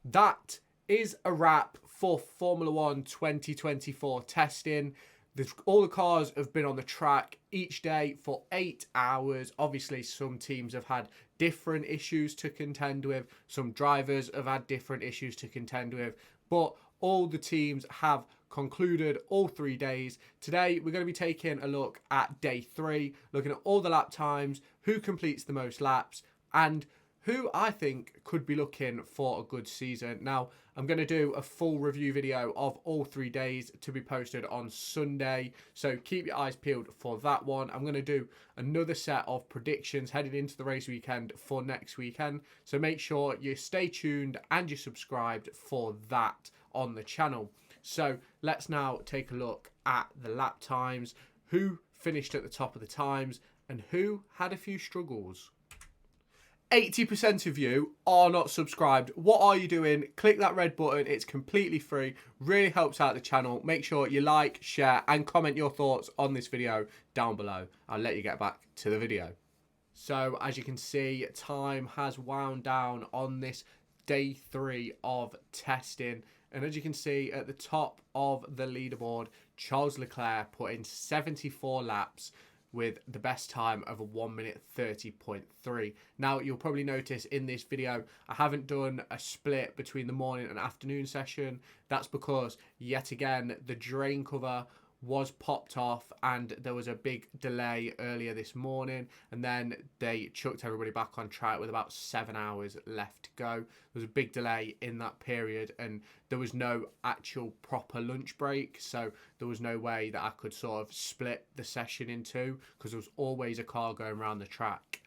that is a wrap for Formula One 2024 testing. All the cars have been on the track each day for 8 hours. Obviously, some teams have had different issues to contend with. Some drivers have had different issues to contend with. But all the teams have concluded all 3 days. Today, we're going to be taking a look at day 3, looking at all the lap times, who completes the most laps, and who I think could be looking for a good season. Now, I'm going to do a full review video of all 3 days to be posted on Sunday, so keep your eyes peeled for that one. I'm going to do another set of predictions heading into the race weekend for next weekend, so make sure you stay tuned and you're subscribed for that on the channel. So let's now take a look at the lap times, who finished at the top of the times, and who had a few struggles. 80% of you are not subscribed. What are you doing? Click that red button. It's completely free. Really helps out the channel. Make sure you like, share, and comment your thoughts on this video down below. I'll let you get back to the video. So, as you can see, time has wound down on this day 3 of testing. And as you can see, at the top of the leaderboard, Charles Leclerc put in 74 laps with the best time of a 1 minute 30.3. Now, you'll probably notice in this video, I haven't done a split between the morning and afternoon session. That's because, yet again, the drain cover was popped off and there was a big delay earlier this morning, and then they chucked everybody back on track with about 7 hours left to go. There was a big delay in that period and there was no actual proper lunch break, so there was no way that I could sort of split the session in two because there was always a car going around the track.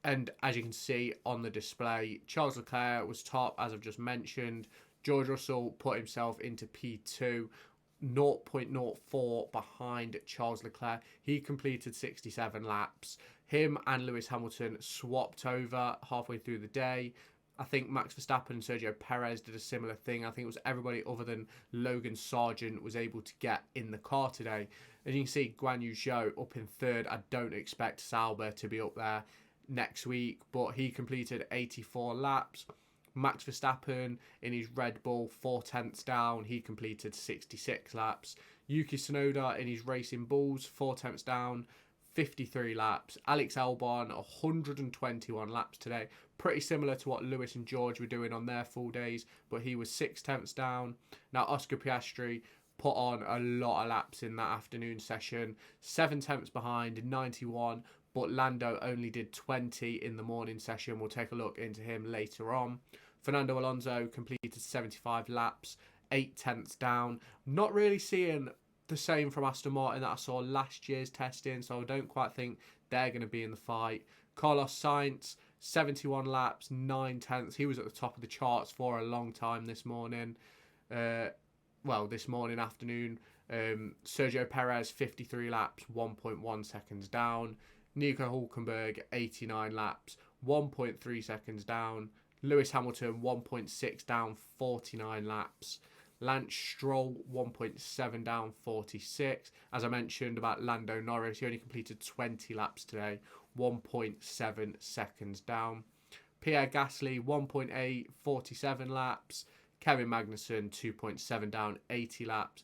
And as you can see on the display, Charles Leclerc was top, as I've just mentioned. George Russell put himself into P2, 0.04 behind Charles Leclerc. He completed 67 laps. Him and Lewis Hamilton swapped over halfway through the day. I think Max Verstappen and Sergio Perez did a similar thing. I think it was everybody other than Logan Sargent was able to get in the car today. As you can see, Guan Yu Zhou up in third. I don't expect Sauber to be up there next week, but he completed 84 laps. Max Verstappen in his Red Bull, 4/10 down, he completed 66 laps. Yuki Tsunoda in his Racing Bulls, 4/10 down, 53 laps. Alex Albon, 121 laps today. Pretty similar to what Lewis and George were doing on their full days, but he was 6/10 down. Now, Oscar Piastri put on a lot of laps in that afternoon session, 7/10 behind, 91. But Lando only did 20 in the morning session. We'll take a look into him later on. Fernando Alonso completed 75 laps, 8/10 down. Not really seeing the same from Aston Martin that I saw last year's testing, so I don't quite think they're going to be in the fight. Carlos Sainz, 71 laps, 9/10. He was at the top of the charts for a long time this morning. This morning, afternoon. Sergio Perez, 53 laps, 1.1 seconds down. Nico Hulkenberg, 89 laps, 1.3 seconds down. Lewis Hamilton, 1.6 down, 49 laps. Lance Stroll, 1.7 down, 46. As I mentioned about Lando Norris, he only completed 20 laps today, 1.7 seconds down. Pierre Gasly, 1.8, 47 laps. Kevin Magnussen, 2.7 down, 80 laps.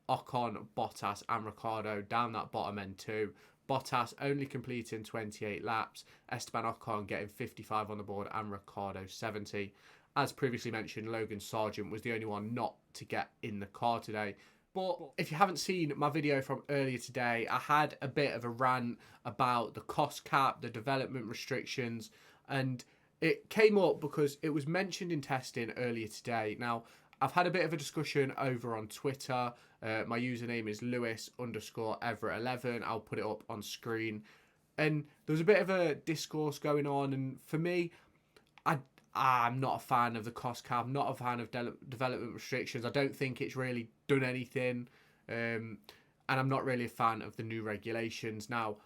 Ocon, Bottas and Ricciardo down that bottom end too. Bottas only completing 28 laps, Esteban Ocon getting 55 on the board, and Ricciardo 70. As previously mentioned, Logan Sargent was the only one not to get in the car today. But if you haven't seen my video from earlier today, I had a bit of a rant about the cost cap, the development restrictions, and it came up because it was mentioned in testing earlier today. Now, I've had a bit of a discussion over on Twitter. My username is Lewis_Everett11. I'll put it up on screen. And there was a bit of a discourse going on. And for me, I'm not a fan of the cost cap. I'm not a fan of development restrictions. I don't think it's really done anything. And I'm not really a fan of the new regulations. Now,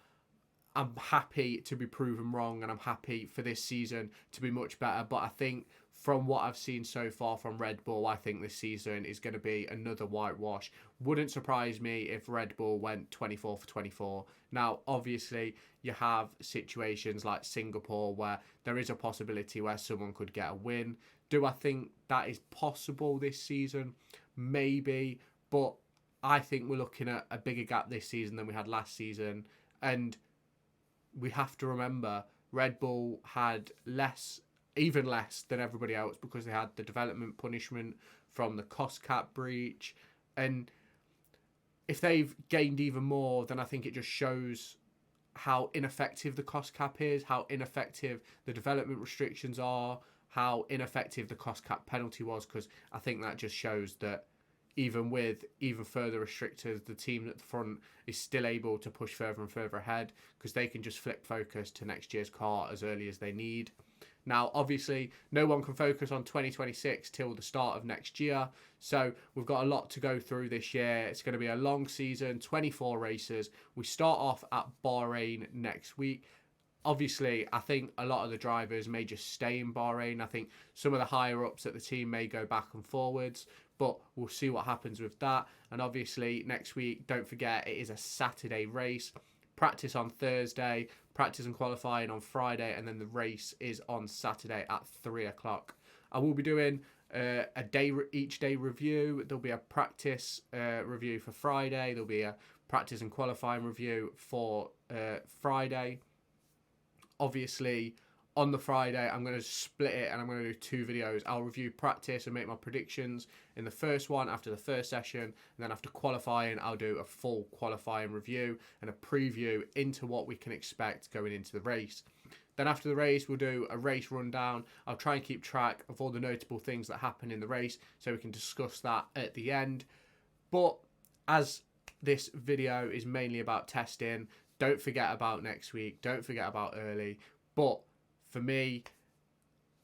I'm happy to be proven wrong and I'm happy for this season to be much better. But I think from what I've seen so far from Red Bull, I think this season is going to be another whitewash. Wouldn't surprise me if Red Bull went 24 for 24. Now, obviously, you have situations like Singapore where there is a possibility where someone could get a win. Do I think that is possible this season? Maybe, but I think we're looking at a bigger gap this season than we had last season. And we have to remember Red Bull had even less than everybody else because they had the development punishment from the cost cap breach. And if they've gained even more, then I think it just shows how ineffective the cost cap is, how ineffective the development restrictions are, how ineffective the cost cap penalty was, because I think that just shows that even with even further restricted, the team at the front is still able to push further and further ahead because they can just flip focus to next year's car as early as they need. Now, obviously, no one can focus on 2026 till the start of next year. So we've got a lot to go through this year. It's going to be a long season, 24 races. We start off at Bahrain next week. Obviously, I think a lot of the drivers may just stay in Bahrain. I think some of the higher ups at the team may go back and forwards, but we'll see what happens with that. And obviously, next week, don't forget, it is a Saturday race. Practice on Thursday, practice and qualifying on Friday, and then the race is on Saturday at 3 o'clock. I will be doing each day review. There'll be a practice review for Friday. There'll be a practice and qualifying review for Friday. Obviously, on the Friday, I'm going to split it and I'm going to do 2 videos. I'll review practice and make my predictions in the first one after the first session. And then after qualifying, I'll do a full qualifying review and a preview into what we can expect going into the race. Then after the race, we'll do a race rundown. I'll try and keep track of all the notable things that happen in the race so we can discuss that at the end. But as this video is mainly about testing, don't forget about next week. Don't forget about early. But for me,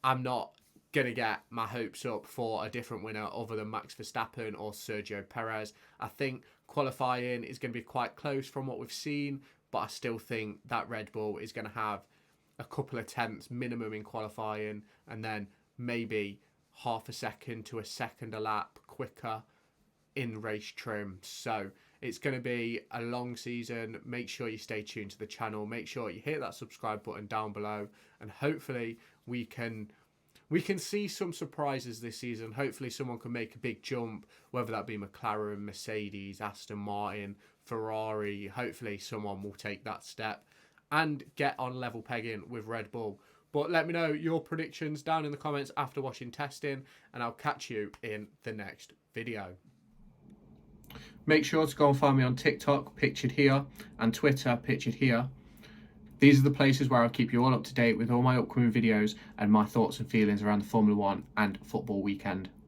I'm not going to get my hopes up for a different winner other than Max Verstappen or Sergio Perez. I think qualifying is going to be quite close from what we've seen, but I still think that Red Bull is going to have a couple of tenths minimum in qualifying and then maybe half a second to a second a lap quicker in race trim. So it's going to be a long season. Make sure you stay tuned to the channel. Make sure you hit that subscribe button down below, and hopefully we can see some surprises this season. Hopefully someone can make a big jump, whether that be McLaren, Mercedes, Aston Martin, Ferrari. Hopefully someone will take that step and get on level pegging with Red Bull. But let me know your predictions down in the comments after watching testing, and I'll catch you in the next video. Make sure to go and find me on TikTok, pictured here, and Twitter, pictured here. These are the places where I'll keep you all up to date with all my upcoming videos and my thoughts and feelings around the Formula 1 and football weekend.